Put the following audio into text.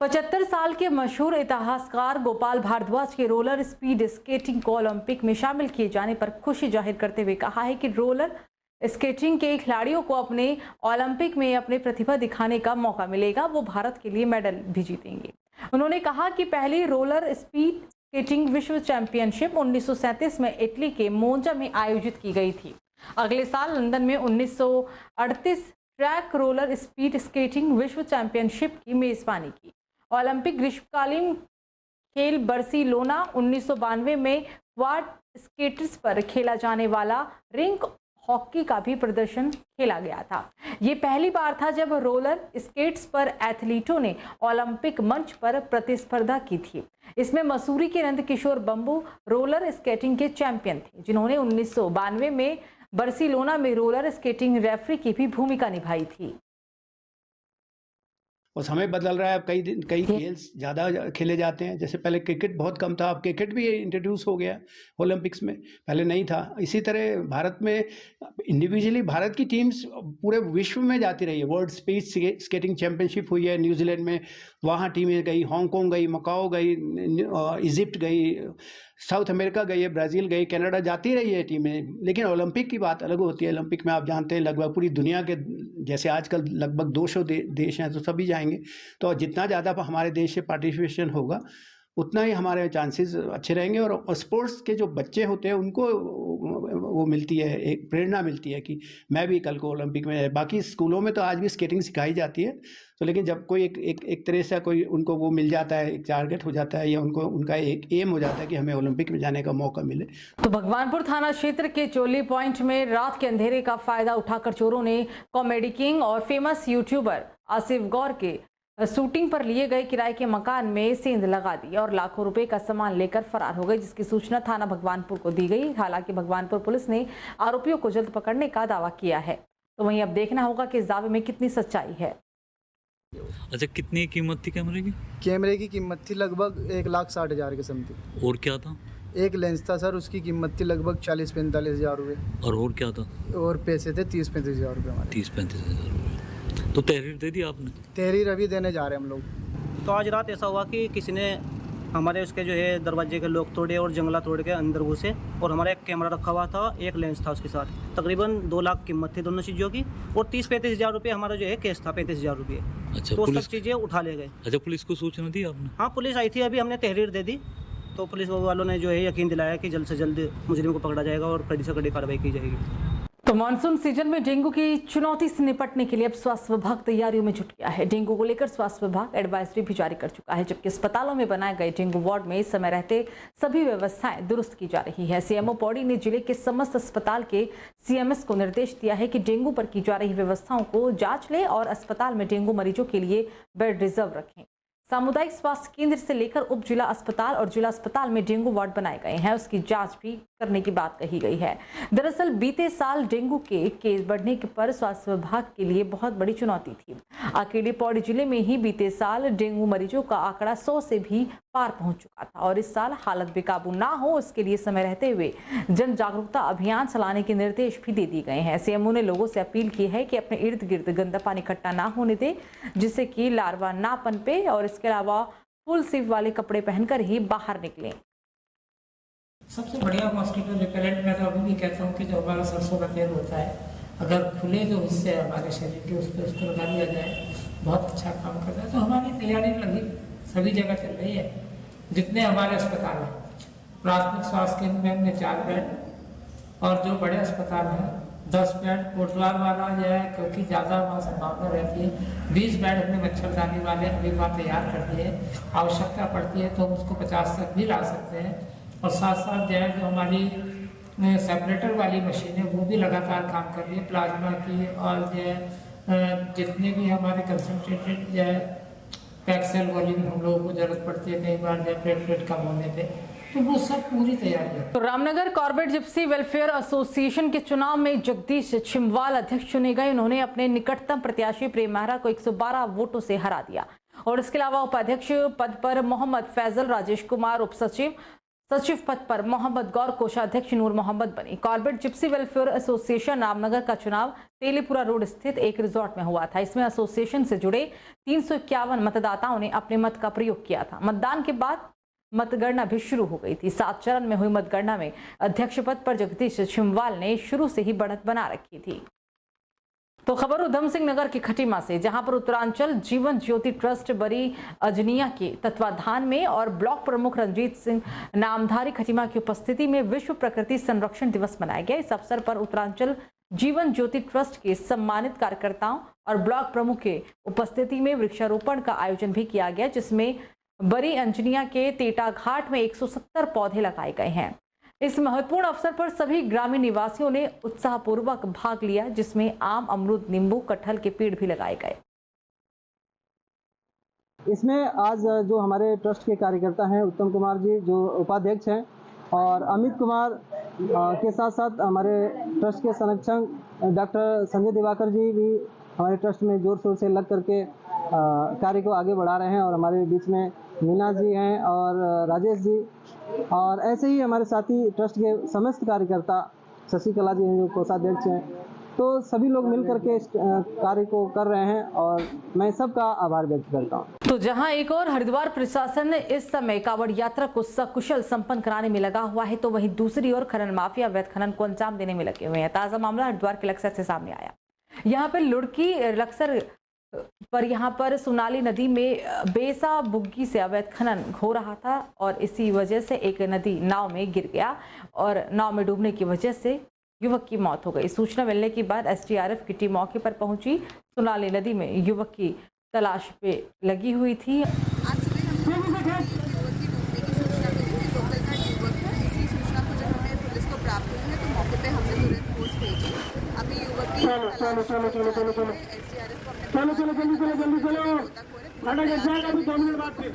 75 साल के मशहूर इतिहासकार गोपाल भारद्वाज के रोलर स्पीड स्केटिंग को ओलंपिक में शामिल किए जाने पर खुशी जाहिर करते हुए कहा है कि रोलर स्केटिंग के खिलाड़ियों को अपने ओलंपिक में अपनी प्रतिभा दिखाने का मौका मिलेगा। वो भारत के लिए मेडल भी जीतेंगे। उन्होंने कहा कि पहली रोलर स्पीड स्केटिंग विश्व चैंपियनशिप 1937 में इटली के मोंजा में आयोजित की गई थी। अगले साल लंदन में 1938 ट्रैक रोलर स्पीड स्केटिंग विश्व चैंपियनशिप की मेजबानी की। ओलंपिक ग्रीष्मकालीन खेल बार्सिलोना 1992 में क्वाड स्केटर्स पर खेला जाने वाला रिंक हॉकी का भी प्रदर्शन खेला गया था। ये पहली बार था जब रोलर स्केट्स पर एथलीटों ने ओलंपिक मंच पर प्रतिस्पर्धा की थी। इसमें मसूरी के नंदकिशोर बंबू रोलर स्केटिंग के चैंपियन थे, जिन्होंने 1992 में बार्सिलोना में रोलर स्केटिंग रेफरी की भी भूमिका निभाई थी। और समय बदल रहा है। अब कई खेल ज़्यादा खेले जाते हैं। जैसे पहले क्रिकेट बहुत कम था, अब क्रिकेट भी इंट्रोड्यूस हो गया ओलंपिक्स में, पहले नहीं था। इसी तरह भारत में इंडिविजुअली भारत की टीम्स पूरे विश्व में जाती रही है। वर्ल्ड स्पीड स्केटिंग चैंपियनशिप हुई है न्यूजीलैंड में, वहाँ टीमें गई, हांगकांग गई, मकाओ गई, इजिप्ट गई, साउथ अमेरिका गई है, ब्राज़ील गई, कनाडा, जाती रही है टीमें। लेकिन ओलंपिक की बात अलग होती है। ओलंपिक में आप जानते हैं लगभग पूरी दुनिया के, जैसे आजकल लगभग 200 देश हैं, तो सभी जाएंगे। तो जितना ज़्यादा हमारे देश से पार्टिसिपेशन होगा उतना ही हमारे चांसेस अच्छे रहेंगे। और स्पोर्ट्स के जो बच्चे होते हैं उनको वो मिलती है, एक प्रेरणा मिलती है कि मैं भी कल को ओलंपिक में। बाकी स्कूलों में तो आज भी स्केटिंग सिखाई जाती है, तो लेकिन जब कोई एक तरह से कोई उनको वो मिल जाता है, एक टारगेट हो जाता है, या उनका एक एम हो जाता है कि हमें ओलंपिक में जाने का मौका मिले। तो भगवानपुर थाना क्षेत्र के चोली पॉइंट में रात के अंधेरे का फायदा उठाकर चोरों ने कॉमेडी किंग और फेमस यूट्यूबर आसिफ गौर के शूटिंग पर लिए गए किराए के मकान में सेंध लगा दी और लाखों रुपए का सामान लेकर फरार हो गए, जिसकी सूचना थाना भगवानपुर को दी गई। हालांकि भगवानपुर पुलिस ने आरोपियों को जल्द पकड़ने का दावा किया है। तो वहीं अब देखना होगा कि इस दावे में कितनी सच्चाई है। अच्छा, कितनी कीमत थी कैमरे की? कैमरे की कीमत थी लगभग 1,60,000 के समथिंग। और क्या था? एक लेंस था सर, उसकी कीमत थी लगभग 40-45 हज़ार रुपये। और क्या था? और पैसे थे 30-35 हज़ार रुपये हमारे। 30-35 हज़ार रुपये। तो तहरीर दे दी आपने? तहरीर अभी देने जा रहे हैं हम लोग। तो आज रात ऐसा हुआ कि किसी ने हमारे उसके जो है दरवाजे के लॉक तोड़े और जंगला तोड़ के अंदर घुसे, और हमारा एक कैमरा रखा हुआ था, एक लेंस था उसके साथ। तकरीबन 2 लाख कीमत थी दोनों चीज़ों की, और 30-35 हज़ार रुपये हमारा जो है केस था, 35 हज़ार रुपये। अच्छा, तो पुलिस सब चीज़ें उठा ले गए। अच्छा, पुलिस को सूचना दी आपने? हाँ, पुलिस आई थी, अभी हमने तहरीर दे दी। तो पुलिस वालों ने जो है यकीन दिलाया कि जल्द से जल्द मुजरिम को पकड़ा जाएगा और कड़ी से कड़ी कार्रवाई की जाएगी। तो मानसून सीजन में डेंगू की चुनौती से निपटने के लिए अब स्वास्थ्य विभाग तैयारियों में जुट गया है। डेंगू को लेकर स्वास्थ्य विभाग एडवाइजरी भी जारी कर चुका है, जबकि अस्पतालों में बनाए गए डेंगू वार्ड में समय रहते सभी व्यवस्थाएं दुरुस्त की जा रही है। सीएमओ पौड़ी ने जिले के समस्त अस्पताल के सीएमएस को निर्देश दिया है कि डेंगू पर की जा रही व्यवस्थाओं को जांच ले और अस्पताल में डेंगू मरीजों के लिए बेड रिजर्व रखें। सामुदायिक स्वास्थ्य केंद्र से लेकर उप जिला अस्पताल और जिला अस्पताल में डेंगू वार्ड बनाए गए हैं, उसकी जांच भी करने की बात कही गई है। दरअसल बीते साल डेंगू के केस बढ़ने पर स्वास्थ्य विभाग के लिए बहुत बड़ी चुनौती थी। अकेले पौड़ी जिले में ही बीते साल डेंगू मरीजों का आंकड़ा 100 से भी पार पहुंच चुका था, और इस साल हालत बेकाबू ना हो इसके लिए समय रहते हुए जन जागरूकता अभियान चलाने के निर्देश भी दे दिए गए हैं। सीएमओ ने लोगों से अपील की है कि अपने इर्द गिर्द गंदा पानी इकट्ठा ना होने दे, जिससे कि लार्वा ना पनपे, और इसके अलावा फुल स्लीव वाले कपड़े पहनकर ही बाहर निकलें। सबसे बढ़िया मॉस्किटो रिपेलेंट मैं तो अभी भी कहता हूँ कि जो हमारा सरसों का तेल होता है, अगर खुले जो हिस्से हैं हमारे शरीर के उस पर उसको लगा दिया जाए, बहुत अच्छा काम करता है। तो हमारी तैयारी लगी सभी जगह चल रही है। जितने हमारे अस्पताल हैं, प्राथमिक स्वास्थ्य केंद्र में हमने 4 बेड, और जो बड़े अस्पताल हैं 10 बेड। कोटद्वार वाला जो है, क्योंकि ज़्यादा वहाँ संभावना रहती है, 20 बेड हमने मच्छरदानी वाले अभी वहाँ तैयार कर दिए। आवश्यकता पड़ती है तो हम उसको 50 तक भी ला सकते हैं। और साथ साथ जो है जो हमारी सेपरेटर वाली मशीन है वो भी लगातार काम कर रही है, प्लाज्मा की, और जो है जितने भी हमारे कंसनट्रेटेड जो है पैक्सेल वॉल्यूम हम लोगों को जरूरत पड़ती है कई बार जो प्लेटलेट कम होने पे, तो वो सब पूरी तैयारी है। तो Ramnagar Corbett Gypsy welfare association के चुनाव में जगदीश छिमवाल अध्यक्ष चुने गए। उन्होंने अपने निकटतम प्रत्याशी प्रेम मेहरा को 112 वोटों से हरा दिया, और इसके अलावा उपाध्यक्ष पद पर मोहम्मद फैजल, राजेश कुमार उप सचिव, सचिव पद पर मोहम्मद गौर, कोषाध्यक्ष नूर मोहम्मद बनी। Corbett Gypsy welfare association Ramnagar का चुनाव तेलीपुरा रोड स्थित एक रिजॉर्ट में हुआ था। इसमें एसोसिएशन से जुड़े 351 मतदाताओं ने अपने मत का प्रयोग किया था। मतदान के बाद मतगणना भी शुरू हो गई थी। 7 चरण में हुई मतगणना में अध्यक्ष पद पर जगदीश छिमवाल ने शुरू से ही बढ़त बना रखी थी। तो खबर उधम सिंह नगर की खटीमा से, जहां पर उत्तरांचल जीवन ज्योति ट्रस्ट बरी अजनिया के तत्वाधान में और ब्लॉक प्रमुख रंजीत सिंह नामधारी खटीमा की उपस्थिति में विश्व प्रकृति संरक्षण दिवस मनाया गया। इस अवसर पर उत्तरांचल जीवन ज्योति ट्रस्ट के सम्मानित कार्यकर्ताओं और ब्लॉक प्रमुख के उपस्थिति में वृक्षारोपण का आयोजन भी किया गया, जिसमें बरी अंजनिया के तेटा घाट में 170 पौधे लगाए गए हैं। इस महत्वपूर्ण अवसर पर सभी ग्रामीण निवासियों ने उत्साहपूर्वक भाग लिया, जिसमें आम, अमरूद, नींबू, कटहल के पेड़ भी लगाए गए। इसमें आज जो हमारे ट्रस्ट के कार्यकर्ता हैं, उत्तम कुमार जी जो उपाध्यक्ष हैं, और अमित कुमार के साथ साथ हमारे ट्रस्ट के संरक्षक डॉक्टर संजय दिवाकर जी भी हमारे ट्रस्ट में जोर शोर से लग करके कार्य को आगे बढ़ा रहे हैं। और हमारे बीच में मीना जी हैं और राजेश जी, और ऐसे ही हमारे साथी ट्रस्ट के समस्त कार्यकर्ता, शशिकला जी हैं जो कोषाध्यक्ष हैं। तो सभी लोग मिलकर के इस कार्य को कर रहे हैं और मैं सबका आभार व्यक्त करता हूँ। तो जहां एक और हरिद्वार प्रशासन इस समय कांवड़ यात्रा को सकुशल संपन्न कराने में लगा हुआ है, तो वहीं दूसरी ओर खनन माफिया अवैध खनन को अंजाम देने में लगे हुए हैं। ताजा मामला हरिद्वार के लक्सर से सामने आया। यहाँ पर लुड़की लक्सर पर यहाँ पर सोनाली नदी में बेसा बुग्गी से अवैध खनन हो रहा था और इसी वजह से एक नदी नाव में गिर गया और नाव में डूबने की वजह से युवक की मौत हो गई। सूचना मिलने के बाद एसडीआरएफ की टीम मौके पर पहुंची। सोनाली नदी में युवक की तलाश पे लगी हुई थी। आज सुबह हम युवक की डूबने की सूचना मिली थी। लोकल का युवक है। इसी सूचना को जब हमें पुलिस को प्राप्त हुई है तो मौके पे हमने तुरंत फोर्स भेजी। अभी युवक की एसडीआरएफ को अपने